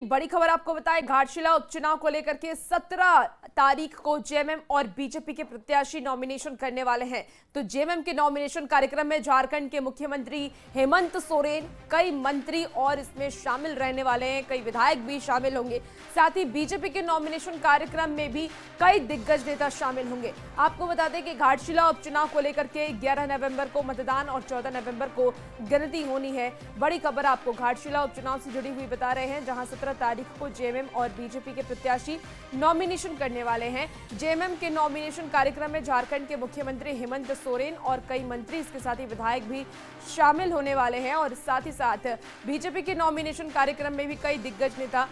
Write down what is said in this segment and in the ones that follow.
बड़ी खबर आपको बताएं, घाटशिला उपचुनाव को लेकर के 17 तारीख को जेएमएम और बीजेपी के प्रत्याशी नॉमिनेशन करने वाले हैं। तो जेएमएम के नॉमिनेशन कार्यक्रम में झारखंड के मुख्यमंत्री हेमंत सोरेन, कई मंत्री और इसमें शामिल रहने वाले हैं, कई विधायक भी शामिल होंगे। साथ ही बीजेपी के नॉमिनेशन कार्यक्रम में भी कई दिग्गज नेता शामिल होंगे। आपको बता दें कि घाटशिला उपचुनाव को लेकर के 11 नवंबर को मतदान और 14 नवंबर को गिनती होनी है। बड़ी खबर आपको घाटशिला उपचुनाव से जुड़ी हुई बता रहे हैं, जहां 17 तारीख को जेएमएम और बीजेपी के प्रत्याशी नॉमिनेशन करने वाले हैं। जेएमएम के नॉमिनेशन कार्यक्रम में झारखंड के मुख्यमंत्री हेमंत सोरेन और कई मंत्री, इसके साथ ही विधायक भी शामिल होने वाले हैं। और साथ ही साथ बीजेपी के नॉमिनेशन कार्यक्रम में भी कई दिग्गज नेता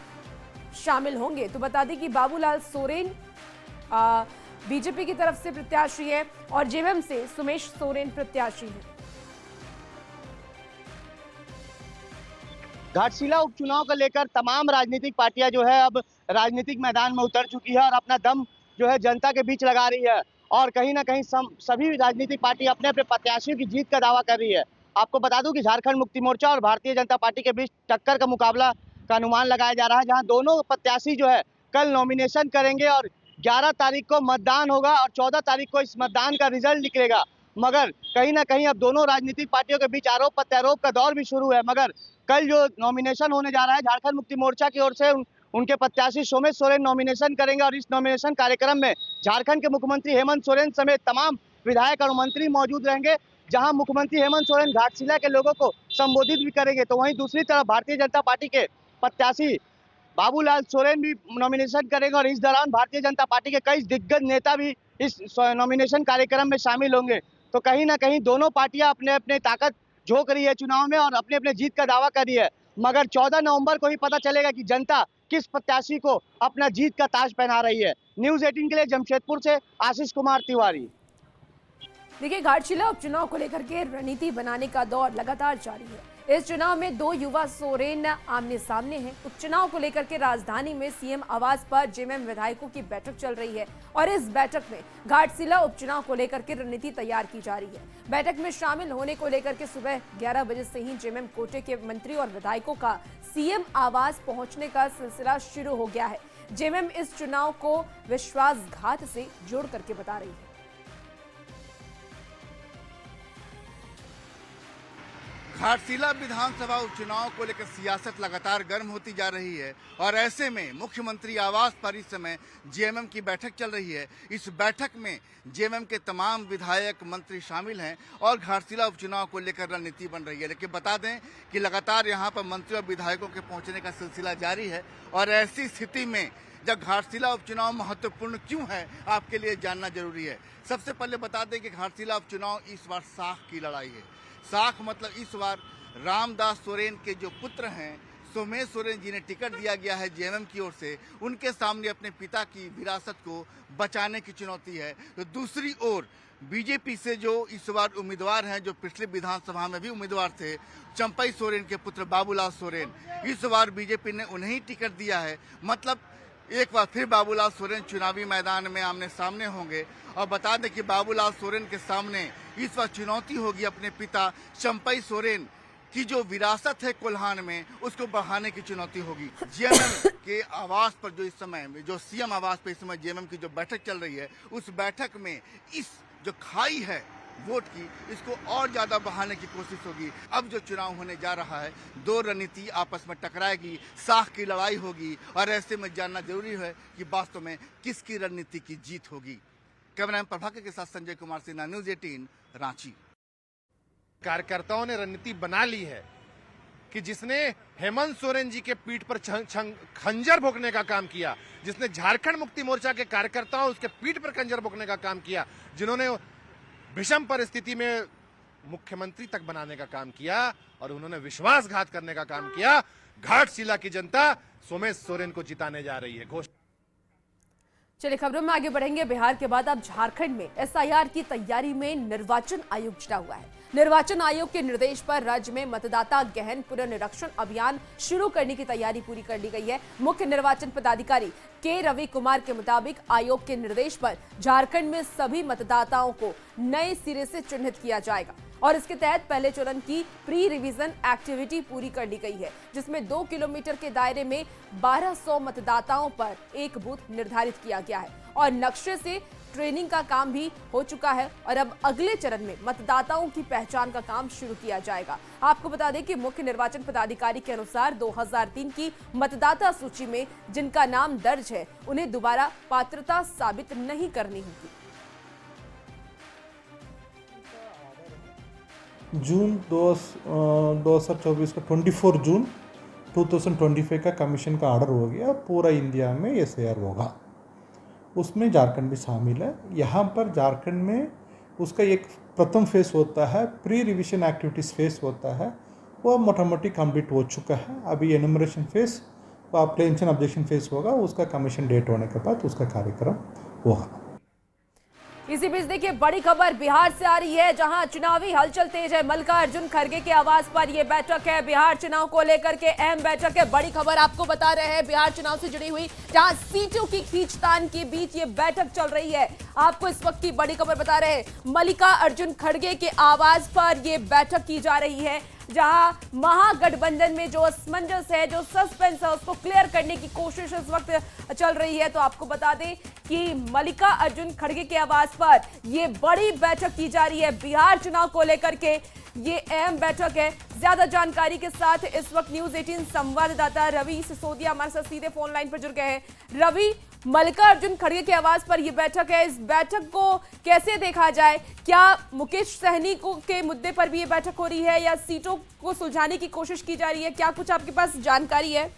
शामिल होंगे। तो बता दें कि बाबूलाल सोरेन बीजेपी की तरफ से प्रत्याशी है और जेएमएम से सुमेश सोरेन प्रत्याशी है। घाटशिला उपचुनाव को लेकर तमाम राजनीतिक पार्टियां जो है अब राजनीतिक मैदान में उतर चुकी है और अपना दम जो है जनता के बीच लगा रही है। और कहीं ना कहीं सभी राजनीतिक पार्टी अपने अपने प्रत्याशियों की जीत का दावा कर रही है। आपको बता दूं कि झारखंड मुक्ति मोर्चा और भारतीय जनता पार्टी के बीच टक्कर का मुकाबला का अनुमान लगाया जा रहा है, जहां दोनों प्रत्याशी जो है कल नॉमिनेशन करेंगे और 11 तारीख को मतदान होगा और 14 तारीख को इस मतदान का रिजल्ट निकलेगा। मगर कहीं ना कहीं अब दोनों राजनीतिक पार्टियों के बीच आरोप प्रत्यारोप का दौर भी शुरू है। मगर कल जो नॉमिनेशन होने जा रहा है, झारखंड मुक्ति मोर्चा की ओर से उनके प्रत्याशी सोमेश सोरेन नॉमिनेशन करेंगे और इस नॉमिनेशन कार्यक्रम में झारखंड के मुख्यमंत्री हेमंत सोरेन समेत तमाम विधायक और मंत्री मौजूद रहेंगे, जहां मुख्यमंत्री हेमंत सोरेन घाटशिला के लोगों को संबोधित भी करेंगे। तो वहीं दूसरी तरफ भारतीय जनता पार्टी के प्रत्याशी बाबूलाल सोरेन भी नॉमिनेशन करेंगे और इस दौरान भारतीय जनता पार्टी के कई दिग्गज नेता भी इस नॉमिनेशन कार्यक्रम में शामिल होंगे। तो कहीं ना कहीं दोनों पार्टियां अपने अपने ताकत झोंक रही है चुनाव में और अपने अपने जीत का दावा कर रही है। मगर 14 नवंबर को ही पता चलेगा कि जनता किस प्रत्याशी को अपना जीत का ताज पहना रही है। न्यूज़ 18 के लिए जमशेदपुर से आशीष कुमार तिवारी। देखिए, घाटशिला उपचुनाव को लेकर के रणनीति बनाने का दौर लगातार जारी है। इस चुनाव में दो युवा सोरेन आमने सामने हैं। उपचुनाव को लेकर के राजधानी में सीएम आवास पर जेएमएम विधायकों की बैठक चल रही है और इस बैठक में घाटशिला उपचुनाव को लेकर के रणनीति तैयार की जा रही है। बैठक में शामिल होने को लेकर के सुबह 11 बजे से ही जेएमएम कोटे के मंत्री और विधायकों का सीएम आवास पहुंचने का सिलसिला शुरू हो गया है। जेएमएम इस चुनाव को विश्वासघात से जोड़ करके बता रही है। घाटशिला विधानसभा उपचुनाव को लेकर सियासत लगातार गर्म होती जा रही है और ऐसे में मुख्यमंत्री आवास पर इस समय जेएमएम की बैठक चल रही है। इस बैठक में जेएमएम के तमाम विधायक मंत्री शामिल हैं और घाटशिला उपचुनाव को लेकर रणनीति बन रही है। लेकिन बता दें कि लगातार यहां पर मंत्री और विधायकों के पहुंचने का सिलसिला जारी है और ऐसी स्थिति में जब घाटशिला उपचुनाव महत्वपूर्ण क्यों है, आपके लिए जानना जरूरी है। सबसे पहले बता दें कि घाटशिला उपचुनाव इस बार साख की लड़ाई है। साख मतलब इस बार रामदास सोरेन के जो पुत्र हैं सोमेश सोरेन, जिन्हें टिकट दिया गया है जेएमएम की ओर से, उनके सामने अपने पिता की विरासत को बचाने की चुनौती है। तो दूसरी ओर बीजेपी से जो इस बार उम्मीदवार हैं, जो पिछले विधानसभा में भी उम्मीदवार थे, चंपई सोरेन के पुत्र बाबूलाल सोरेन, इस बार बीजेपी ने उन्हें ही टिकट दिया है। मतलब एक बार फिर बाबूलाल सोरेन चुनावी मैदान में आमने सामने होंगे। और बता दें कि बाबूलाल सोरेन के सामने इस बार चुनौती होगी अपने पिता चंपई सोरेन की जो विरासत है कोल्हान में, उसको बढ़ाने की चुनौती होगी। जेएमएम के आवास पर जो इस समय जो सीएम आवास पर इस समय जेएमएम की जो बैठक चल रही है, उस बैठक में इस जो खाई है वोट की, इसको और ज्यादा बढ़ाने की कोशिश होगी। अब जो चुनाव होने जा रहा है, दो रणनीति आपस में टकराएगी, साख की लड़ाई होगी और ऐसे में जानना जरूरी है कि वास्तव में किसकी रणनीति की जीत होगी। कैमरामैन प्रभाकर के साथ संजय कुमार सिन्हा, न्यूज़ 18 रांची। कार्यकर्ताओं ने रणनीति बना ली है कि जिसने हेमंत सोरेन जी के पीठ पर खंजर भोंकने का काम किया, जिसने झारखंड मुक्ति मोर्चा के कार्यकर्ताओं उसके पीठ पर खंजर भोंकने का काम किया, जिन्होंने विषम परिस्थिति में मुख्यमंत्री तक बनाने का काम किया और उन्होंने विश्वासघात करने का काम किया, घाटशिला की जनता सोमेश सोरेन को जिताने जा रही है। चलिए खबरों में आगे बढ़ेंगे। बिहार के बाद अब झारखंड में एसआईआर की तैयारी में निर्वाचन आयोग जुटा हुआ है। निर्वाचन आयोग के निर्देश पर राज्य में मतदाता गहन पुनर्निरीक्षण अभियान शुरू करने की तैयारी पूरी कर ली गई है। मुख्य निर्वाचन पदाधिकारी के रवि कुमार के मुताबिक आयोग के निर्देश पर झारखंड में सभी मतदाताओं को नए सिरे से चिन्हित किया जाएगा। और इसके तहत पहले चरण की प्री रिवीजन एक्टिविटी पूरी कर ली गई है, जिसमें 2 किलोमीटर के दायरे में 1200 मतदाताओं पर एक बूथ निर्धारित किया गया है और नक्शे से ट्रेनिंग का काम भी हो चुका है और अब अगले चरण में मतदाताओं की पहचान का काम शुरू किया जाएगा। आपको बता दें कि मुख्य निर्वाचन पदाधिकारी के अनुसार 2003 की मतदाता सूची में जिनका नाम दर्ज है उन्हें दोबारा पात्रता साबित नहीं करनी होगी। जून 2024 का 24 जून 2025 का कमीशन का ऑर्डर हो गया। पूरा इंडिया में SIR होगा, उसमें झारखंड भी शामिल है। यहाँ पर झारखंड में उसका एक प्रथम फेस होता है, प्री रिविजन एक्टिविटीज़ फेस होता है, वो मोटा मोटी कम्प्लीट हो चुका है। अभी एनुमरेशन फेस व अप्लीकेशन ऑब्जेक्शन फेस होगा, उसका कमीशन डेट होने के बाद उसका कार्यक्रम होगा। इसी बीच देखिए बड़ी खबर बिहार से आ रही है, जहां चुनावी हलचल तेज है। मल्लिकार्जुन खड़गे के आवास पर यह बैठक है, बिहार चुनाव को लेकर के अहम बैठक है। बड़ी खबर आपको बता रहे हैं बिहार चुनाव से जुड़ी हुई, जहां सीटों की खींचतान के बीच ये बैठक चल रही है। आपको इस वक्त की बड़ी खबर बता रहे हैं, मल्लिकार्जुन खड़गे के आवास पर यह बैठक की जा रही है, जहां महागठबंधन में जो असमंजस है, जो सस्पेंस है, उसको क्लियर करने की कोशिश इस वक्त चल रही है। तो आपको बता दें कि मल्लिकार्जुन खड़गे के आवास पर यह बड़ी बैठक की जा रही है बिहार चुनाव को लेकर के। ये अहम बैठक है। ज्यादा जानकारी के साथ इस वक्त न्यूज 18 संवाददाता रवि सिसोदिया हमारे साथ सीधे फोन लाइन पर जुड़ गए हैं। रवि, मल्लिकार्जुन खड़गे के आवास पर यह बैठक है, इस बैठक को कैसे देखा जाए? क्या मुकेश सहनी के मुद्दे पर भी ये बैठक हो रही है या सीटों को सुलझाने की कोशिश की जा रही है? क्या कुछ आपके पास जानकारी है?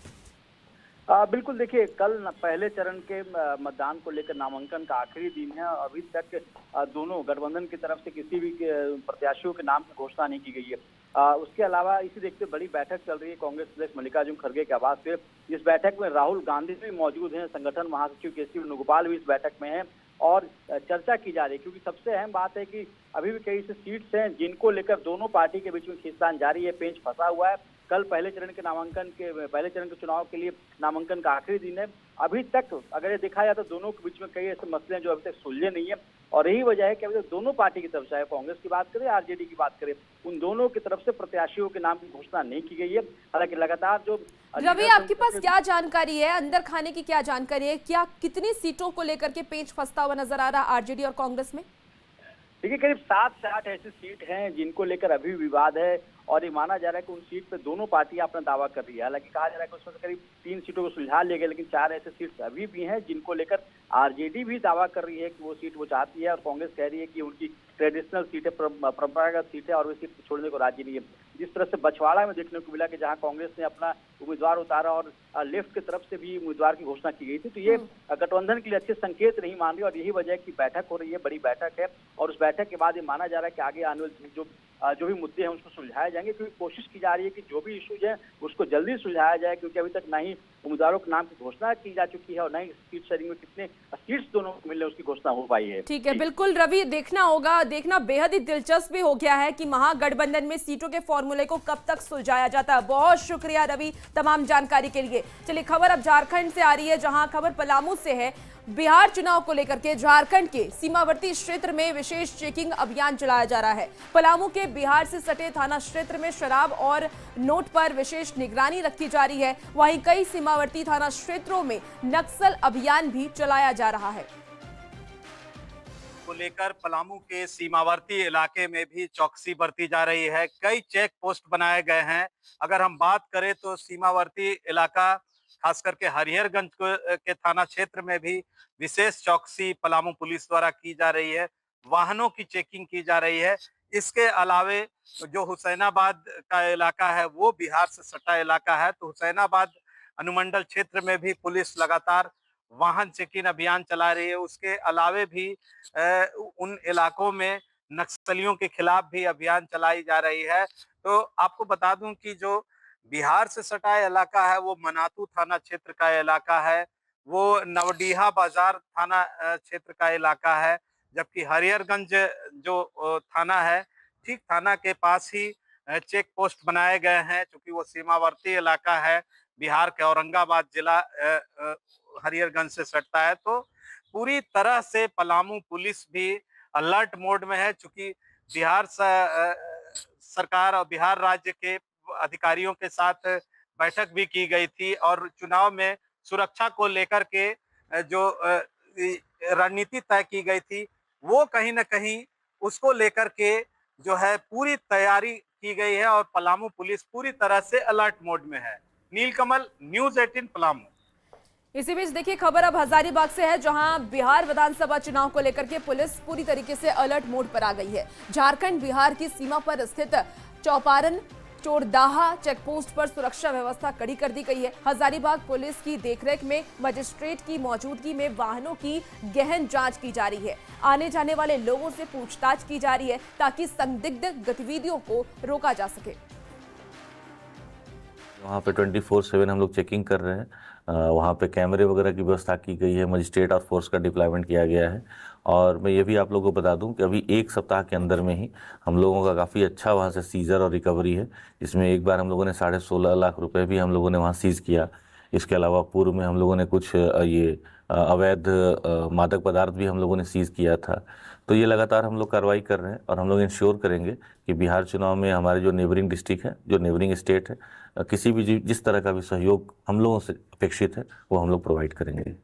बिल्कुल, देखिए कल पहले चरण के मतदान को लेकर नामांकन का आखिरी दिन है। अभी तक दोनों गठबंधन की तरफ से किसी भी प्रत्याशियों के नाम की घोषणा नहीं की गई है। उसके अलावा इसी देखते बड़ी बैठक चल रही है कांग्रेस अध्यक्ष मल्लिकार्जुन खड़गे के आवास पे। इस बैठक में राहुल गांधी भी मौजूद हैं, संगठन महासचिव केसी वेणुगोपाल भी इस बैठक में हैं और चर्चा की जा रही है, क्योंकि सबसे अहम बात है कि अभी भी कई से सीट्स हैं जिनको लेकर दोनों पार्टी के बीच में खींचतान जारी है, पेंच फंसा हुआ है। कल पहले चरण के चुनाव के लिए नामांकन का आखिरी दिन है। अभी तक अगर ये देखा जाए तो दोनों के बीच में कई ऐसे मसले हैं जो अभी तक सुलझे नहीं है और यही वजह है कि अभी तक दोनों पार्टी की तरफ से, कांग्रेस की बात करें, आरजेडी की बात करें, उन दोनों की तरफ से प्रत्याशियों के नाम की घोषणा नहीं की गई है। हालांकि लगातार जो रवि, आपके पास क्या जानकारी है, अंदर खाने की क्या जानकारी है? क्या कितनी सीटों को लेकर के पेंच फंसता हुआ नजर आ रहा है आरजेडी और कांग्रेस में? देखिए करीब 7 से 8 ऐसी सीट हैं जिनको लेकर अभी विवाद है और ये माना जा रहा है कि उन सीट पे दोनों पार्टियां अपना दावा कर रही है। हालांकि कहा जा रहा है कि उसमें से करीब 3 सीटों को सुलझा लिया गया, लेकिन 4 ऐसे सीट्स अभी भी हैं जिनको लेकर आरजेडी भी दावा कर रही है कि वो सीट वो चाहती है और कांग्रेस कह रही है कि उनकी ट्रेडिशनल सीट है, परंपरागत सीट है और वो सीट छोड़ने को राजी नहीं है। जिस तरह से बछवाड़ा में देखने को मिला कि जहां कांग्रेस ने अपना उम्मीदवार उतारा और लेफ्ट की तरफ से भी उम्मीदवार की घोषणा की गई थी, तो ये गठबंधन के लिए अच्छे संकेत नहीं मान रही और यही वजह है कि बैठक हो रही है, बड़ी बैठक है और उस बैठक के बाद ये माना जा रहा है कि आगे आने वाले जो भी मुद्दे हैं उसको सुलझाए जाएंगे, क्योंकि कोशिश की जा रही है कि जो भी इश्यूज हैं उसको जल्दी सुलझाया जाए, क्योंकि अभी तक ना ही उम्मीदवारों के नाम की घोषणा की जा चुकी है और ना ही सीट शेयरिंग में कितने सीट्स दोनों को मिलने उसकी घोषणा हो पाई है। ठीक है, बिल्कुल रवि, देखना बेहद ही दिलचस्प भी हो गया है कि महागठबंधन में सीटों के फॉर्मूले को कब तक सुलझाया जाता है। बहुत शुक्रिया रवि तमाम जानकारी के लिए। चलिए खबर अब झारखंड से आ रही है, जहां खबर पलामू से है। बिहार चुनाव को लेकर के झारखंड के सीमावर्ती क्षेत्र में विशेष चेकिंग अभियान चलाया जा रहा है। पलामू के बिहार से सटे थाना क्षेत्र में शराब और नोट पर विशेष निगरानी रखी जा रही है। वहीं कई सीमावर्ती थाना क्षेत्रों में नक्सल अभियान भी चलाया जा रहा है। को लेकर पलामू के सीमावर्ती इलाके में भी चौकसी बरती जा रही है। कई चेक पोस्ट बनाए गए हैं। अगर हम बात करें तो सीमावर्ती इलाका खास करके हरिहरगंज के थाना क्षेत्र में भी विशेष चौकसी पलामू पुलिस द्वारा की जा रही है। वाहनों की चेकिंग की जा रही है। इसके अलावे जो हुसैनाबाद का इलाका है वो बिहार से सटा इलाका है, तो हुसैनाबाद अनुमंडल क्षेत्र में भी पुलिस लगातार वाहन चेकिंग अभियान चला रही है। उसके अलावे भी उन इलाकों में नक्सलियों के खिलाफ भी अभियान चलाई जा रही है। तो आपको बता दूं कि जो बिहार से सटा इलाका है वो मनातू थाना क्षेत्र का इलाका है, वो नवडीहा बाजार थाना क्षेत्र का इलाका है, जबकि हरिहरगंज जो थाना है, ठीक थाना के पास ही चेक पोस्ट बनाए गए हैं, क्योंकि वो सीमावर्ती इलाका है, बिहार के औरंगाबाद जिला हरिहरगंज से सटता है। तो पूरी तरह से पलामू पुलिस भी अलर्ट मोड में है, चूंकि बिहार सरकार और बिहार राज्य के अधिकारियों के साथ बैठक भी की गई थी और चुनाव में सुरक्षा को लेकर के जो रणनीति तय की गई थी वो कहीं ना कहीं उसको लेकर के जो है पूरी तैयारी की गई है और पलामू पुलिस पूरी तरह से अलर्ट मोड में है। नीलकमल, न्यूज़ 18 पलामू। इसी बीच देखिए खबर अब हजारीबाग से है, जहां बिहार विधानसभा चुनाव को लेकर के पुलिस पूरी तरीके से अलर्ट मोड पर आ गई है। झारखंड बिहार की सीमा पर स्थित चौपारण चोरदाहा चेकपोस्ट पर सुरक्षा व्यवस्था कड़ी कर दी गई है। हजारीबाग पुलिस की देखरेख में मजिस्ट्रेट की मौजूदगी में वाहनों की गहन जांच की जा रही है। आने जाने वाले लोगों से पूछताछ की जा रही है ताकि संदिग्ध गतिविधियों को रोका जा सके। वहाँ पे 24/7 हम लोग चेकिंग कर रहे हैं। वहाँ पे कैमरे वगैरह की व्यवस्था की गई है, मजिस्ट्रेट और फोर्स का डिप्लॉयमेंट किया गया है। और मैं ये भी आप लोगों को बता दूं कि अभी एक सप्ताह के अंदर में ही हम लोगों का काफ़ी अच्छा वहाँ से सीजर और रिकवरी है, जिसमें एक बार हम लोगों ने 16.5 लाख रुपए भी हम लोगों ने वहाँ सीज़ किया। इसके अलावा पूर्व में हम लोगों ने कुछ ये अवैध मादक पदार्थ भी हम लोगों ने सीज़ किया था। तो ये लगातार हम लोग कार्रवाई कर रहे हैं और हम लोग इंश्योर करेंगे कि बिहार चुनाव में हमारे जो नेबरिंग डिस्ट्रिक्ट है, जो नेबरिंग स्टेट है, किसी भी जिस तरह का भी सहयोग हम लोगों से अपेक्षित है वो हम लोग प्रोवाइड करेंगे।